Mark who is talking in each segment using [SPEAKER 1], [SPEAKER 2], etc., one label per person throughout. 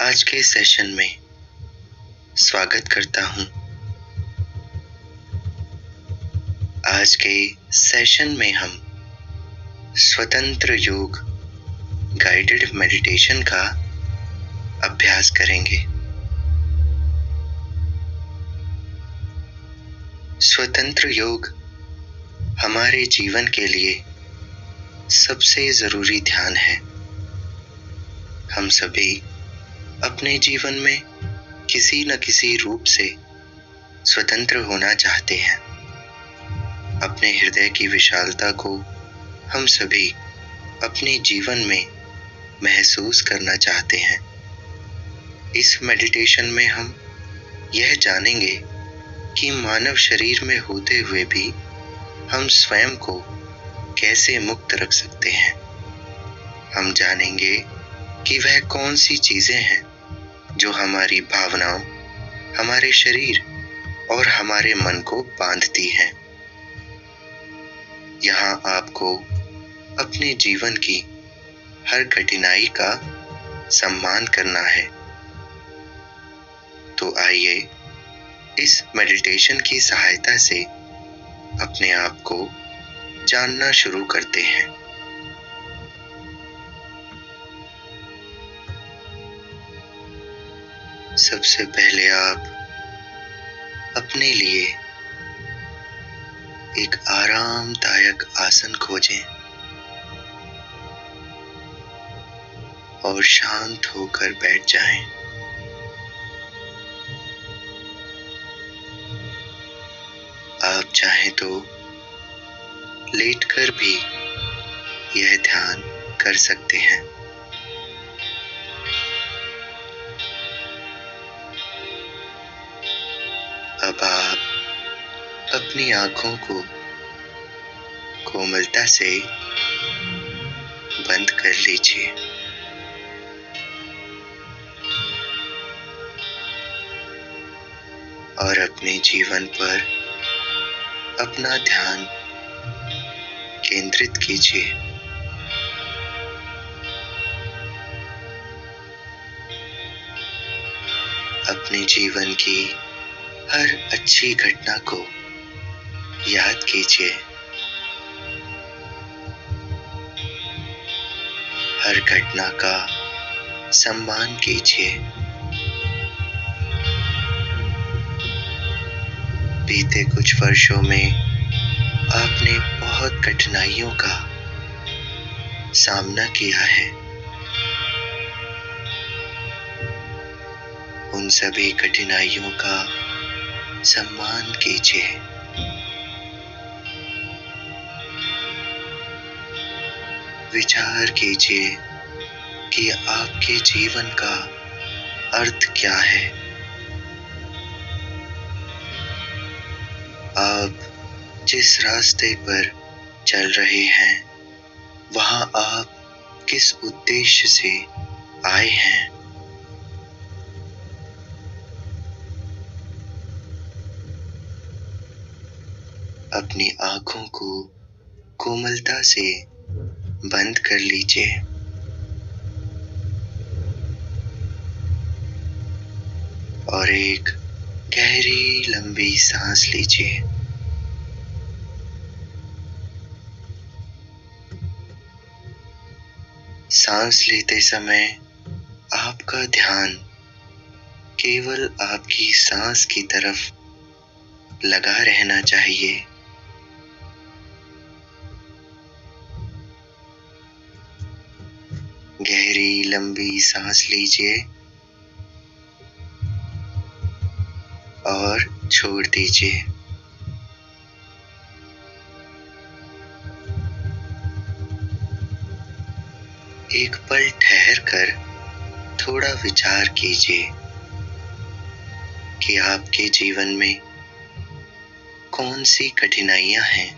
[SPEAKER 1] आज के सेशन में स्वागत करता हूँ। आज के सेशन में हम स्वतंत्र योग गाइडेड मेडिटेशन का अभ्यास करेंगे। स्वतंत्र योग हमारे जीवन के लिए सबसे जरूरी ध्यान है। हम सभी अपने जीवन में किसी न किसी रूप से स्वतंत्र होना चाहते हैं। अपने हृदय की विशालता को हम सभी अपने जीवन में महसूस करना चाहते हैं। इस मेडिटेशन में हम यह जानेंगे कि मानव शरीर में होते हुए भी हम स्वयं को कैसे मुक्त रख सकते हैं। हम जानेंगे कि वह कौन सी चीजें हैं जो हमारी भावनाओं, हमारे शरीर और हमारे मन को बांधती हैं। यहाँ आपको अपने जीवन की हर कठिनाई का सम्मान करना है। तो आइए इस मेडिटेशन की सहायता से अपने आप को जानना शुरू करते हैं। सबसे पहले आप अपने लिए एक आरामदायक आसन खोजें और शांत होकर बैठ जाएं। आप चाहें तो लेटकर भी यह ध्यान कर सकते हैं। अब आप अपनी आंखों को कोमलता से बंद कर लीजिए और अपने जीवन पर अपना ध्यान केंद्रित कीजिए। अपने जीवन की हर अच्छी घटना को याद कीजिए। हर घटना का सम्मान कीजिए। बीते कुछ वर्षों में आपने बहुत कठिनाइयों का सामना किया है। उन सभी कठिनाइयों का सम्मान कीजिए। विचार कीजिए कि आपके जीवन का अर्थ क्या है। आप जिस रास्ते पर चल रहे हैं, वहां आप किस उद्देश्य से आए हैं। अपनी आंखों को कोमलता से बंद कर लीजिए और एक गहरी लंबी सांस लीजिए। सांस लेते समय आपका ध्यान केवल आपकी सांस की तरफ लगा रहना चाहिए। गहरी लंबी सांस लीजिए और छोड़ दीजिए। एक पल ठहर कर थोड़ा विचार कीजिए कि आपके जीवन में कौन सी कठिनाइयां हैं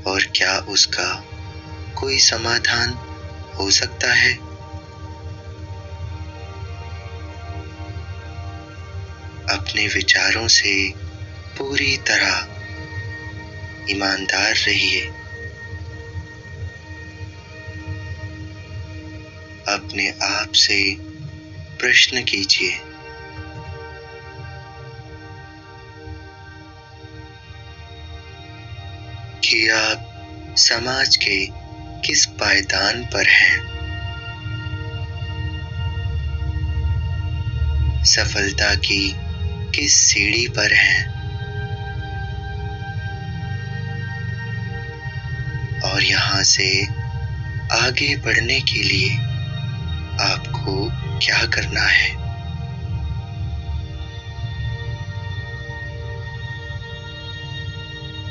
[SPEAKER 1] और क्या उसका कोई समाधान हो सकता है। अपने विचारों से पूरी तरह ईमानदार रहिए। अपने आप से प्रश्न कीजिए कि आप समाज के किस पायदान पर हैं। सफलता की किस सीढ़ी पर हैं और यहाँ से आगे बढ़ने के लिए आपको क्या करना है।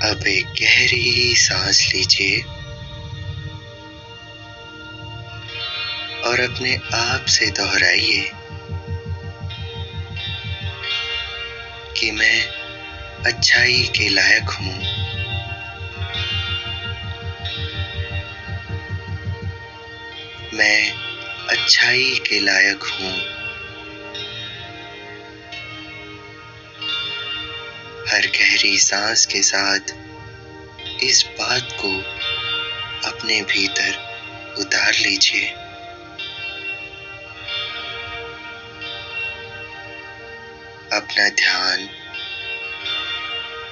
[SPEAKER 1] अब एक गहरी सांस लीजिए और अपने आप से दोहराइए कि मैं अच्छाई के लायक हूँ। मैं अच्छाई के लायक हूँ। हर गहरी सांस के साथ इस बात को अपने भीतर उतार लीजिए। अपना ध्यान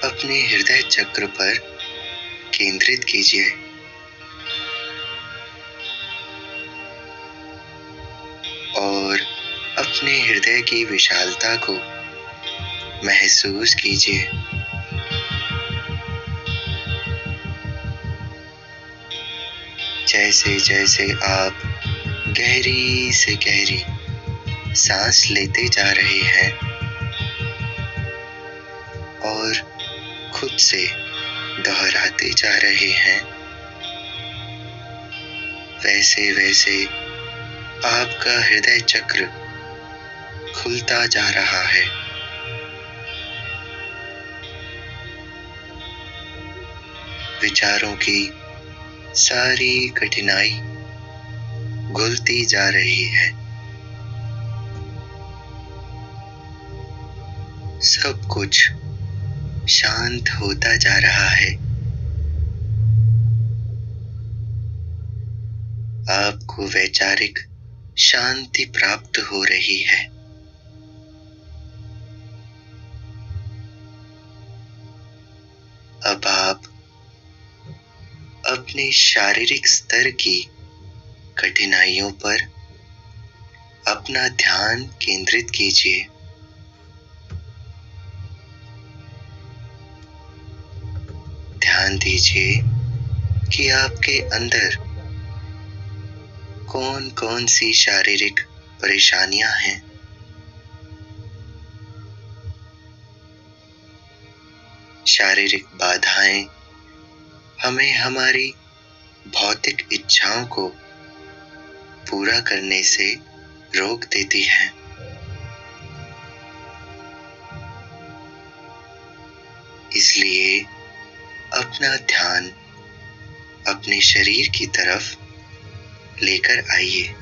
[SPEAKER 1] अपने हृदय चक्र पर केंद्रित कीजिए और अपने हृदय की विशालता को महसूस कीजिए। जैसे जैसे आप गहरी से गहरी सांस लेते जा रहे हैं और खुद से दोहराते जा रहे हैं, वैसे वैसे आपका हृदय चक्र खुलता जा रहा है। विचारों की सारी कठिनाई घुलती जा रही है। सब कुछ शांत होता जा रहा है। आपको वैचारिक शांति प्राप्त हो रही है। अब आप अपने शारीरिक स्तर की कठिनाइयों पर अपना ध्यान केंद्रित कीजिए। ध्यान दीजिए कि आपके अंदर कौन कौन सी शारीरिक परेशानियां हैं। शारीरिक बाधाएं हमें हमारी भौतिक इच्छाओं को पूरा करने से रोक देती हैं। इसलिए अपना ध्यान अपने शरीर की तरफ लेकर आइए।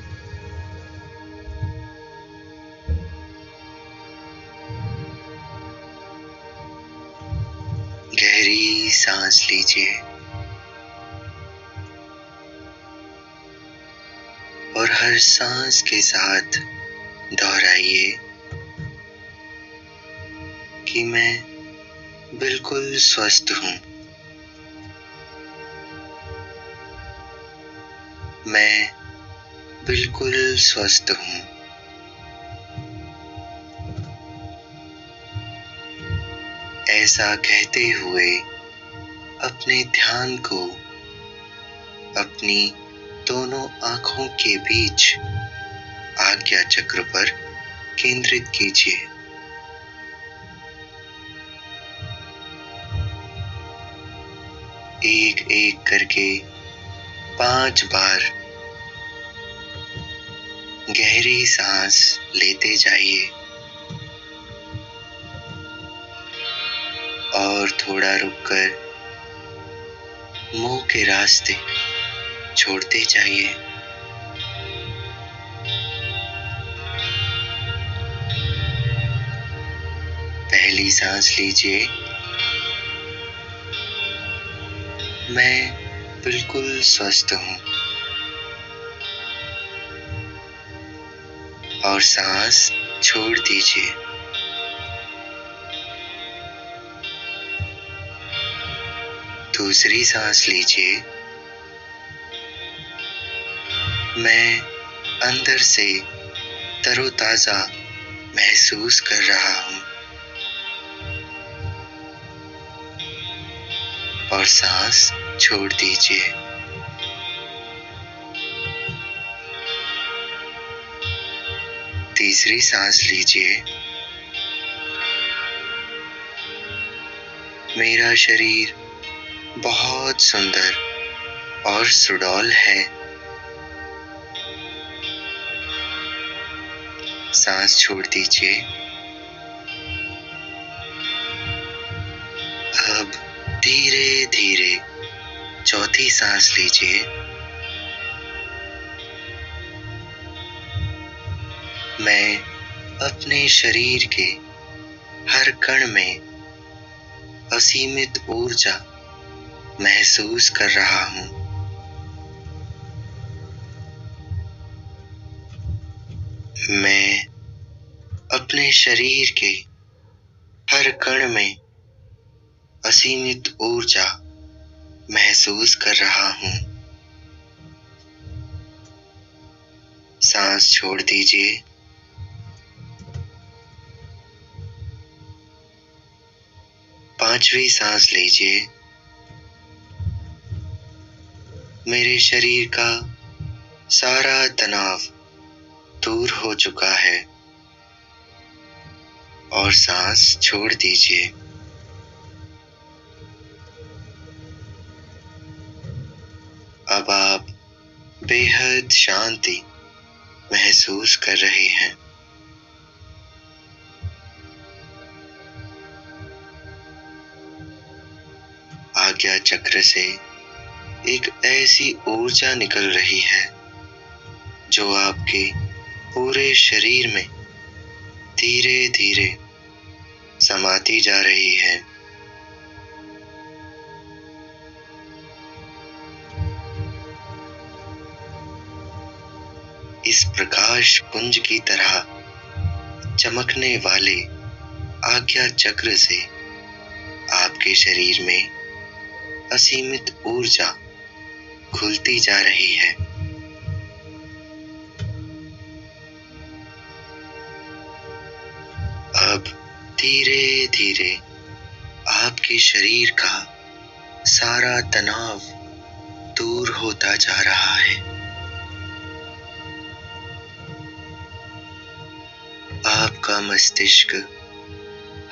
[SPEAKER 1] गहरी सांस लीजिए और हर सांस के साथ दोहराइए कि मैं बिल्कुल स्वस्थ हूँ। मैं बिल्कुल स्वस्थ हूँ। ऐसा कहते हुए अपने ध्यान को अपनी दोनों आंखों के बीच आज्ञा चक्र पर केंद्रित कीजिए। एक एक करके 5 बार गहरी सांस लेते जाइए और थोड़ा रुककर मुंह के रास्ते छोड़ते जाइए। पहली सांस लीजिए। मैं बिल्कुल स्वस्थ हूँ। और सांस छोड़ दीजिए। दूसरी सांस लीजिए। मैं अंदर से तरोताजा महसूस कर रहा हूँ। और सांस छोड़ दीजिए। तीसरी सांस लीजिए। मेरा शरीर बहुत सुंदर और सुडौल है। सांस छोड़ दीजिए। अब धीरे धीरे चौथी सांस लीजिए। मैं अपने शरीर के हर कण में असीमित ऊर्जा महसूस कर रहा हूँ। मैं अपने शरीर के हर कण में असीमित ऊर्जा महसूस कर रहा हूँ। सांस छोड़ दीजिए। पांचवी सांस लीजिए। मेरे शरीर का सारा तनाव दूर हो चुका है। और सांस छोड़ दीजिए। अब आप बेहद शांति महसूस कर रहे हैं। आज्ञा चक्र से एक ऐसी ऊर्जा निकल रही है जो आपके पूरे शरीर में धीरे धीरे समाती जा रही है। इस प्रकाश पुंज की तरह चमकने वाले आज्ञा चक्र से आपके शरीर में असीमित ऊर्जा घुलती जा रही है। अब धीरे धीरे आपके शरीर का सारा तनाव दूर होता जा रहा है। आपका मस्तिष्क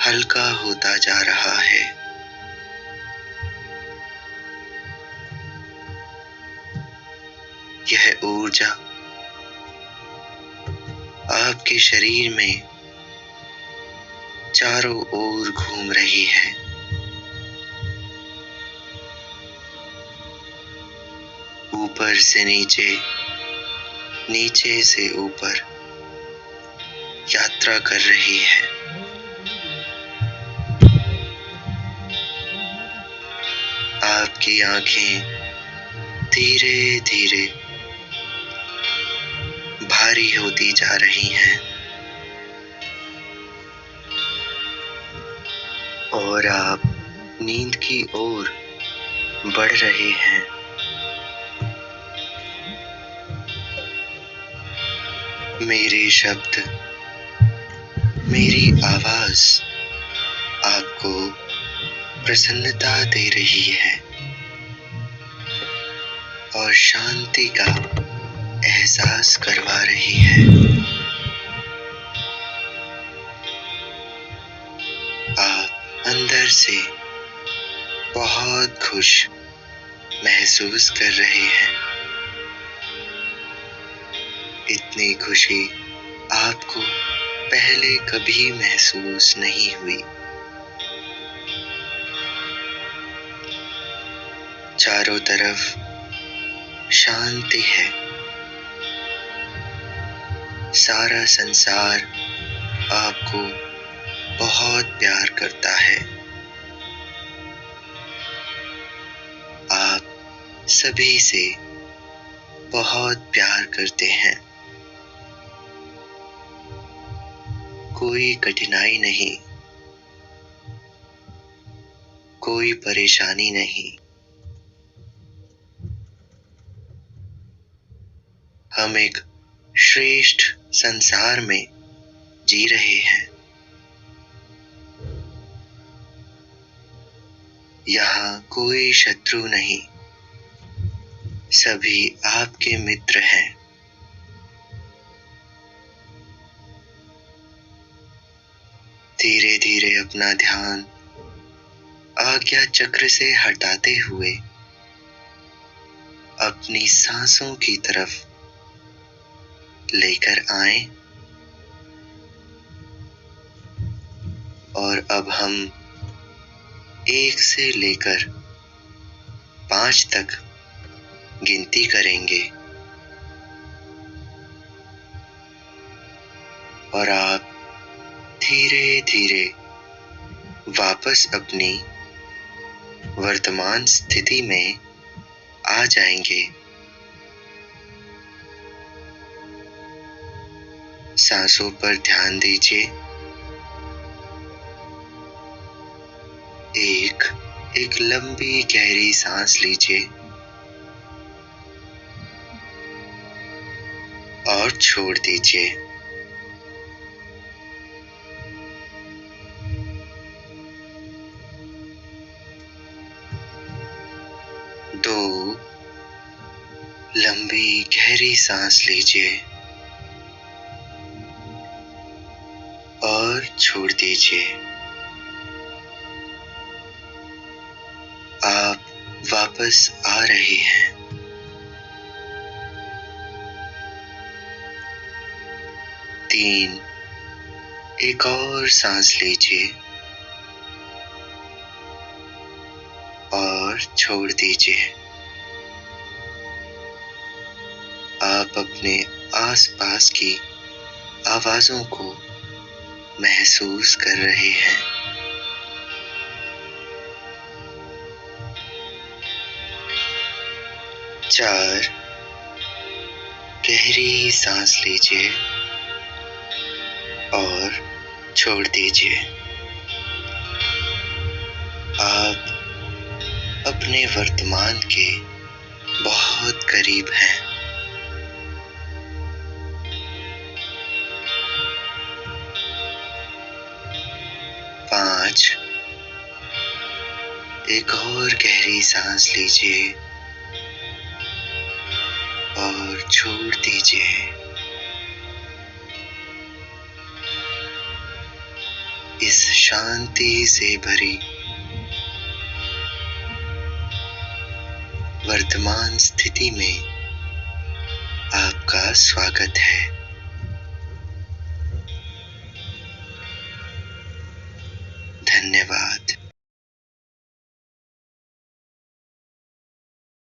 [SPEAKER 1] हल्का होता जा रहा है। यह ऊर्जा आपके शरीर में चारों ओर घूम रही है। ऊपर से नीचे, नीचे से ऊपर यात्रा कर रही है। आपकी आंखें धीरे धीरे भारी होती जा रही हैं और आप नींद की ओर बढ़ रहे हैं। मेरे शब्द, मेरी आवाज आपको प्रसन्नता दे रही है और शांति का एहसास करवा रही है। आप अंदर से बहुत खुश महसूस कर रहे हैं। इतनी खुशी आपको पहले कभी महसूस नहीं हुई। चारों तरफ शांति है। सारा संसार आपको बहुत प्यार करता है। आप सभी से बहुत प्यार करते हैं। कोई कठिनाई नहीं, कोई परेशानी नहीं। हम एक श्रेष्ठ संसार में जी रहे हैं। यहाँ कोई शत्रु नहीं, सभी आपके मित्र हैं। धीरे धीरे अपना ध्यान आज्ञा चक्र से हटाते हुए अपनी सांसों की तरफ लेकर आएं और अब हम 1 से लेकर 5 तक गिनती करेंगे और आप धीरे धीरे वापस अपनी वर्तमान स्थिति में आ जाएंगे। सांसों पर ध्यान दीजिए। एक लंबी गहरी सांस लीजिए और छोड़ दीजिए। दो लंबी गहरी सांस लीजिए और छोड़ दीजिए। आप वापस आ रहे हैं। 3 एक और सांस लीजिए और छोड़ दीजिए। आप अपने आसपास की आवाजों को महसूस कर रहे हैं। 4 गहरी सांस लीजिए और छोड़ दीजिए। आप अपने वर्तमान के बहुत करीब हैं। 5 एक और गहरी सांस लीजिए और छोड़ दीजिए। इस शांति से भरी वर्तमान स्थिति में आपका स्वागत है। धन्यवाद।